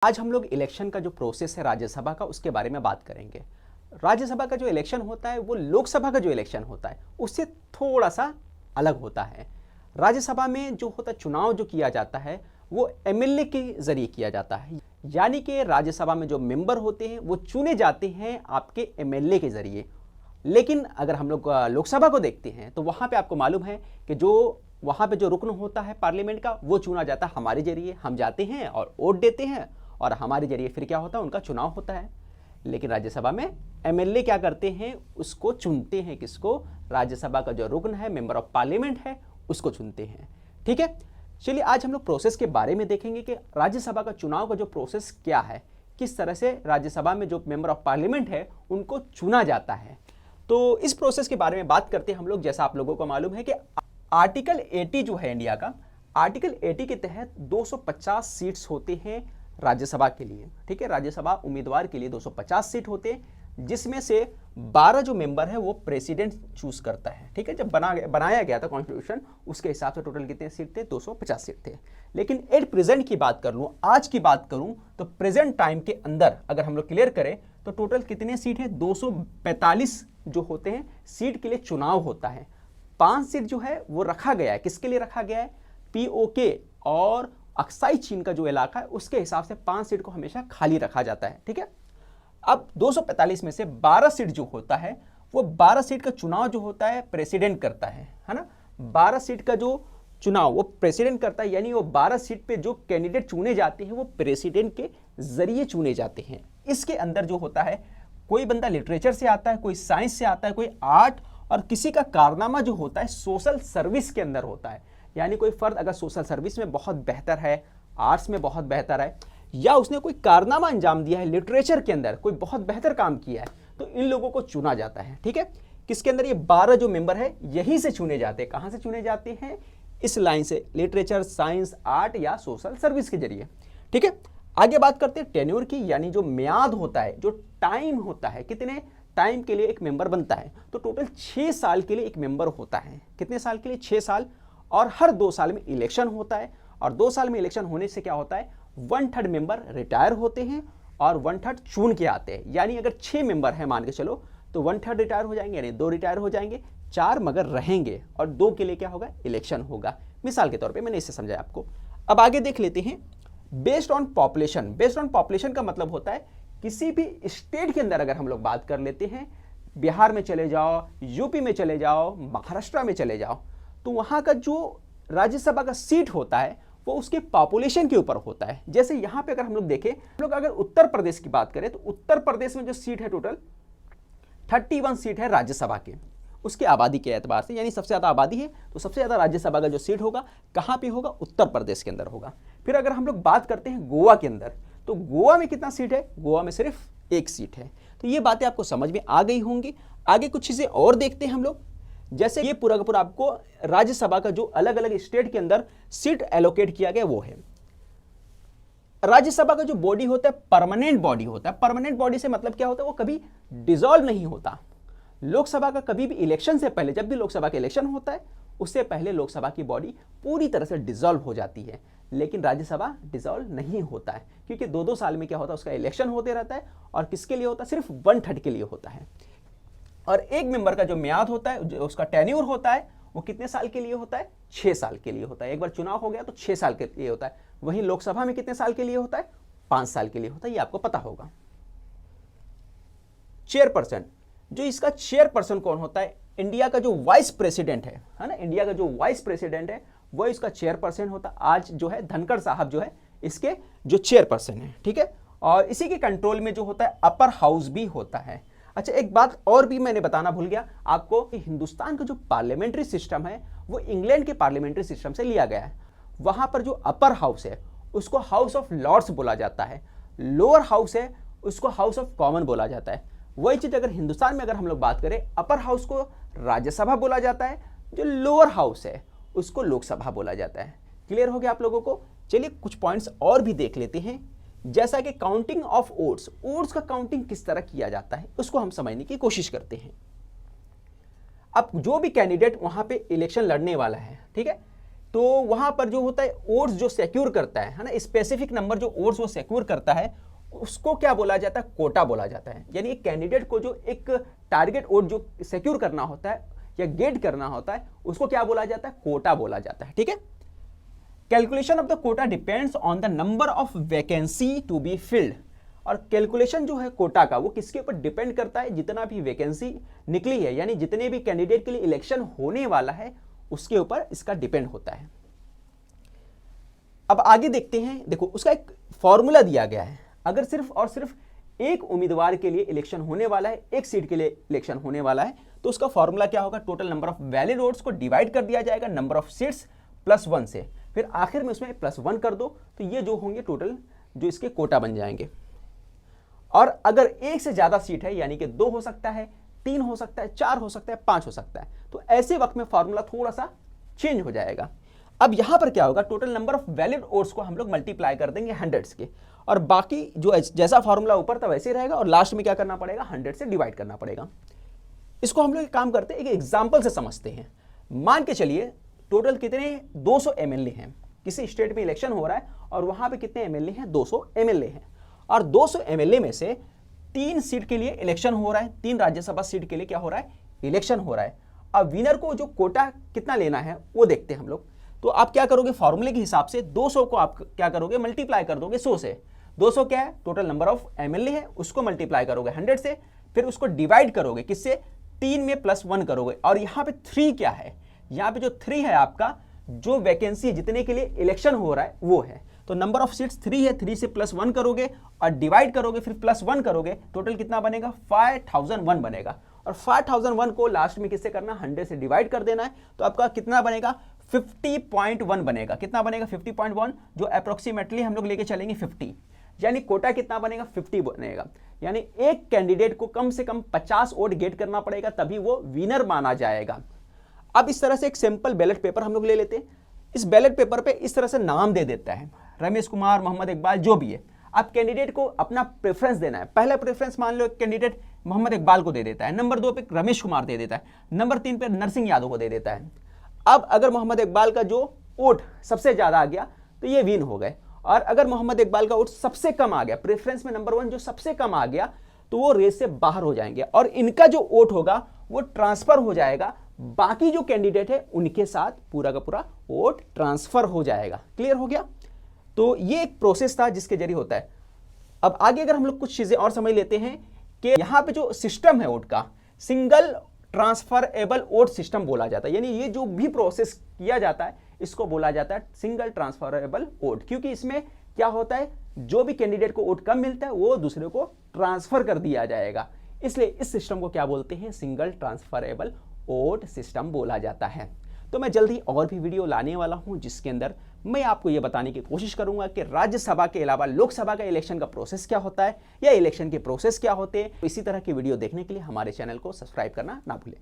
आज हम लोग इलेक्शन का जो प्रोसेस है राज्यसभा का उसके बारे में बात करेंगे। राज्यसभा का जो इलेक्शन होता है वो लोकसभा का जो इलेक्शन होता है उससे थोड़ा सा अलग होता है। राज्यसभा में जो होता है चुनाव जो किया जाता है वो एमएलए के जरिए किया जाता है, यानी कि राज्यसभा में जो मेंबर होते हैं वो चुने जाते हैं आपके एमएलए के जरिए। लेकिन अगर हम लोग लोकसभा को देखते हैं तो वहाँ पे आपको मालूम है कि जो वहाँ पे जो रुकन होता है पार्लियामेंट का वो चुना जाता है हमारे जरिए। हम जाते हैं और वोट देते हैं और हमारे जरिए फिर क्या होता है, उनका चुनाव होता है। लेकिन राज्यसभा में एमएलए क्या करते हैं, उसको चुनते हैं। किसको? राज्यसभा का जो रुकन है, मेंबर ऑफ पार्लियामेंट है, उसको चुनते हैं। ठीक है, चलिए आज हम लोग प्रोसेस के बारे में देखेंगे कि राज्यसभा का चुनाव का जो प्रोसेस क्या है, किस तरह से राज्यसभा में जो मेंबर ऑफ पार्लियामेंट है उनको चुना जाता है। तो इस प्रोसेस के बारे में बात करते हैं हम लोग। जैसा आप लोगों को मालूम है कि आर्टिकल 80 जो है इंडिया का, आर्टिकल 80 के तहत 250 सीट्स होते हैं राज्यसभा के लिए। ठीक है, राज्यसभा उम्मीदवार के लिए 250 सीट होते हैं, जिसमें से 12 जो मेंबर है वो प्रेसिडेंट चूज करता है। ठीक है, जब बनाया गया था कॉन्स्टिट्यूशन उसके हिसाब से टोटल कितने सीट थे? 250 सीट थे। लेकिन एट प्रेजेंट की बात कर लूं, आज की बात करूं तो प्रेजेंट टाइम के अंदर अगर हम लोग क्लियर करें तो टोटल कितने सीट है? 245 जो होते हैं सीट के लिए चुनाव होता है। 5 सीट जो है वो रखा गया है। किसके लिए रखा गया है? पीओके और अक्साई चीन का जो इलाका है उसके हिसाब से 5 सीट को हमेशा खाली रखा जाता है। ठीक है, अब 245 में से 12 सीट जो होता है वो 12 सीट का चुनाव जो होता है प्रेसिडेंट करता है ना। 12 सीट का जो चुनाव वो प्रेसिडेंट करता है, यानी वो 12 सीट पे जो कैंडिडेट चुने जाते हैं वो प्रेसिडेंट के जरिए चुने जाते हैं। इसके अंदर जो होता है कोई बंदा लिटरेचर से आता है, कोई साइंस से आता है, कोई आर्ट, और किसी का कारनामा जो होता है सोशल सर्विस के अंदर होता है। यानी कोई फर्द अगर सोशल सर्विस में बहुत बेहतर है, आर्ट्स में बहुत बेहतर है, या उसने कोई कारनामा अंजाम दिया है लिटरेचर के अंदर, कोई बहुत बेहतर काम किया है, तो इन लोगों को चुना जाता है। ठीक है, किसके अंदर? ये 12 जो मेंबर है यहीं से चुने जाते हैं। कहां से चुने जाते हैं? इस लाइन से, लिटरेचर, साइंस, आर्ट या सोशल सर्विस के जरिए। ठीक है, आगे बात करते हैं टेन्योर की, यानी जो म्याद होता है, जो टाइम होता है, कितने टाइम के लिए एक मेंबर बनता है। तो टोटल 6 साल के लिए एक मेंबर होता है। कितने साल के लिए? 6 साल। और हर 2 साल में इलेक्शन होता है, और 2 साल में इलेक्शन होने से क्या होता है, 1/3 मेंबर रिटायर होते हैं और 1/3 चुन के आते हैं। यानी अगर 6 मेंबर हैं मान के चलो तो 1/3 रिटायर हो जाएंगे, यानी 2 रिटायर हो जाएंगे, 4 मगर रहेंगे, और 2 के लिए क्या होगा? इलेक्शन होगा। मिसाल के तौर पे मैंने इससे समझाया आपको। अब आगे देख लेते हैं based on population. Based on population का मतलब होता है किसी भी स्टेट के अंदर अगर हम लोग बात कर लेते हैं, बिहार में चले जाओ, यूपी में चले जाओ, महाराष्ट्र में चले जाओ, तो वहां का जो राज्यसभा का सीट होता है वो उसके पॉपुलेशन के ऊपर होता है। जैसे यहां पे अगर हम लोग देखें, हम लोग अगर उत्तर प्रदेश की बात करें तो उत्तर प्रदेश में जो सीट है टोटल 31 सीट है राज्यसभा के, उसके आबादी के एतबार से, यानी सबसे ज्यादा आबादी है तो सबसे ज्यादा राज्यसभा का जो सीट होगा कहां पे होगा? उत्तर प्रदेश के अंदर होगा। फिर अगर हम लोग बात करते हैं गोवा के अंदर, तो गोवा में कितना सीट है? गोवा में सिर्फ 1 सीट है। तो ये बातें आपको समझ में आ गई होंगी। आगे कुछ चीजें और देखते हैं हम लोग। जैसे ये पूरा का पूरा आपको राज्यसभा का जो अलग अलग स्टेट के अंदर सीट एलोकेट किया गया वो है। राज्यसभा का जो बॉडी होता है परमानेंट बॉडी होता है। परमानेंट बॉडी से मतलब क्या होता है? वो कभी डिसॉल्व नहीं होता। लोकसभा का कभी भी इलेक्शन से पहले, जब भी लोकसभा का इलेक्शन होता है उससे पहले लोकसभा की बॉडी पूरी तरह से डिसॉल्व हो जाती है। लेकिन राज्यसभा डिसॉल्व नहीं होता है, क्योंकि 2-2 साल में क्या होता है, उसका इलेक्शन होते रहता है। और किसके लिए होता है? सिर्फ 1/3 के लिए होता है। और एक मेंबर का जो म्याद होता है, जो उसका टेन्योर होता है, वो कितने साल के लिए होता है? 6 साल के लिए होता है। एक बार चुनाव हो गया तो 6 साल के लिए होता है। वहीं लोकसभा में कितने साल के लिए होता है? 5 साल के लिए होता है। ये आपको पता होगा। चेयरपर्सन, जो इसका चेयरपर्सन कौन होता है? इंडिया का जो वाइस प्रेसिडेंट है ना, इंडिया का जो वाइस प्रेसिडेंट है वो इसका चेयरपर्सन होता है। आज जो है धनखड़ साहब जो है इसके जो चेयरपर्सन है। ठीक है, और इसी के कंट्रोल में जो होता है अपर हाउस भी होता है। अच्छा, एक बात और भी मैंने बताना भूल गया आपको कि हिंदुस्तान का जो पार्लियामेंट्री सिस्टम है वो इंग्लैंड के पार्लियामेंट्री सिस्टम से लिया गया है। वहां पर जो अपर हाउस है उसको हाउस ऑफ लॉर्ड्स बोला जाता है, लोअर हाउस है उसको हाउस ऑफ कॉमन बोला जाता है। वही चीज अगर हिंदुस्तान में अगर हम लोग बात करें, अपर हाउस को राज्यसभा बोला जाता है, जो लोअर हाउस है उसको लोकसभा बोला जाता है। क्लियर हो गया आप लोगों को? चलिए कुछ पॉइंट्स और भी देख लेते हैं, जैसा कि काउंटिंग ऑफ वोट्स। वोट्स का काउंटिंग किस तरह किया जाता है उसको हम समझने की कोशिश करते हैं। अब जो भी कैंडिडेट वहां पे इलेक्शन लड़ने वाला है, ठीक है, तो वहां पर जो होता है वोट्स जो सिक्योर करता है ना, स्पेसिफिक नंबर जो वोट्स वो सिक्योर करता है, उसको क्या बोला जाता है, कोटा बोला जाता है। यानी एक कैंडिडेट को जो एक टारगेट वोट जो सिक्योर करना होता है या गेट करना होता है, उसको क्या बोला जाता है, कोटा बोला जाता है। ठीक है। Calculation of the quota depends on the number of vacancy to be filled. और कैलकुलेशन जो है कोटा का वो किसके ऊपर डिपेंड करता है, जितना भी वैकेंसी निकली है, यानी जितने भी कैंडिडेट के लिए इलेक्शन होने वाला है उसके ऊपर इसका डिपेंड होता है। अब आगे देखते हैं, देखो उसका एक फॉर्मूला दिया गया है। अगर सिर्फ और सिर्फ एक उम्मीदवार के लिए इलेक्शन होने वाला है, एक सीट के लिए इलेक्शन होने वाला है, तो उसका फॉर्मूला क्या होगा, total number of valid votes को डिवाइड कर दिया जाएगा नंबर ऑफ सीट्स +1 से, फिर आखिर में उसमें +1 कर दो, तो ये जो होंगे टोटल जो इसके कोटा बन जाएंगे। और अगर एक से ज्यादा सीट है, यानी कि 2 हो सकता है, 3 हो सकता है, 4 हो सकता है, 5 हो सकता है, तो ऐसे वक्त में फॉर्मूला थोड़ा सा चेंज हो जाएगा। अब यहां पर क्या होगा, total number of valid votes को हम लोग मल्टीप्लाई कर देंगे 100 के, और बाकी जो जैसा फॉर्मूला ऊपर था वैसे रहेगा, और लास्ट में क्या करना पड़ेगा, 100 से डिवाइड करना पड़ेगा। इसको हम लोग एक काम करते हैं, एक एग्जाम्पल से समझते हैं। मान के चलिए टोटल कितने 200 एमएलए हैं, किसी स्टेट में इलेक्शन हो रहा है और वहां पे कितने एमएलए हैं, 200 एमएलए हैं, और 200 एमएलए में से 3 सीट के लिए इलेक्शन हो रहा है, 3 राज्यसभा सीट के लिए क्या हो रहा है, इलेक्शन हो रहा है। अब विनर को जो कोटा कितना लेना है वो देखते हैं हम लोग। तो आप क्या करोगे, फॉर्मूले के हिसाब से 200 को आप क्या करोगे, मल्टीप्लाई कर दोगे 100 से। 200 क्या है, टोटल नंबर ऑफ एमएलए है, उसको मल्टीप्लाई करोगे 100 से, फिर उसको डिवाइड करोगे किससे, 3 में +1 करोगे। और यहाँ पे 3 क्या है, यहाँ पे जो 3 है आपका जो वैकेंसी जितने के लिए इलेक्शन हो रहा है वो है। तो नंबर ऑफ सीट्स 3 है, 3 से +1 करोगे और डिवाइड करोगे, फिर +1 करोगे, टोटल कितना बनेगा, 5001 बनेगा। और 5001 को लास्ट में किससे करना, 100 से डिवाइड कर देना है, तो आपका कितना बनेगा, 50.1 बनेगा। कितना बनेगा, 50.1, जो अप्रोक्सीमेटली हम लोग लेके चलेंगे 50, यानी कोटा कितना बनेगा, 50 बनेगा। यानी एक कैंडिडेट को कम से कम 50 वोट गेट करना पड़ेगा, तभी वो विनर माना जाएगा। अब इस तरह से एक सिंपल बैलेट पेपर हम लोग ले लेते हैं। इस बैलेट पेपर पे इस तरह से नाम दे देता है, रमेश कुमार, मोहम्मद इकबाल, जो भी है। अब कैंडिडेट को अपना प्रेफरेंस देना है। पहला प्रेफरेंस मान लो एक कैंडिडेट मोहम्मद इकबाल को दे देता है, नंबर 2 पे रमेश कुमार दे देता है, नंबर 3 पे नरसिंह यादव को दे देता है। अब अगर मोहम्मद इकबाल का जो वोट सबसे ज्यादा आ गया तो ये विन हो गए, और अगर मोहम्मद इकबाल का वोट सबसे कम आ गया, प्रेफरेंस में नंबर 1 जो सबसे कम आ गया, तो वो रेस से बाहर हो जाएंगे और इनका जो वोट होगा वो ट्रांसफर हो जाएगा, बाकी जो कैंडिडेट है उनके साथ पूरा का पूरा वोट ट्रांसफर हो जाएगा। क्लियर हो गया। तो ये एक प्रोसेस था जिसके जरिए होता है। अब आगे अगर हम लोग कुछ चीजें और समझ लेते हैं कि यहां पे जो सिस्टम है वोट का, सिंगल ट्रांसफरेबल वोट सिस्टम बोला जाता है। यानी ये जो भी प्रोसेस किया जाता है इसको बोला जाता है सिंगल ट्रांसफरेबल वोट, क्योंकि इसमें क्या होता है, जो भी कैंडिडेट को वोट कम मिलता है वो दूसरे को ट्रांसफर कर दिया जाएगा, इसलिए इस सिस्टम को क्या बोलते हैं, सिंगल ट्रांसफरेबल वोट सिस्टम बोला जाता है। तो मैं जल्द ही और भी वीडियो लाने वाला हूं जिसके अंदर मैं आपको यह बताने की कोशिश करूंगा कि राज्यसभा के अलावा लोकसभा का इलेक्शन का प्रोसेस क्या होता है या इलेक्शन के प्रोसेस क्या होते हैं। इसी तरह की वीडियो देखने के लिए हमारे चैनल को सब्सक्राइब करना ना भूलें।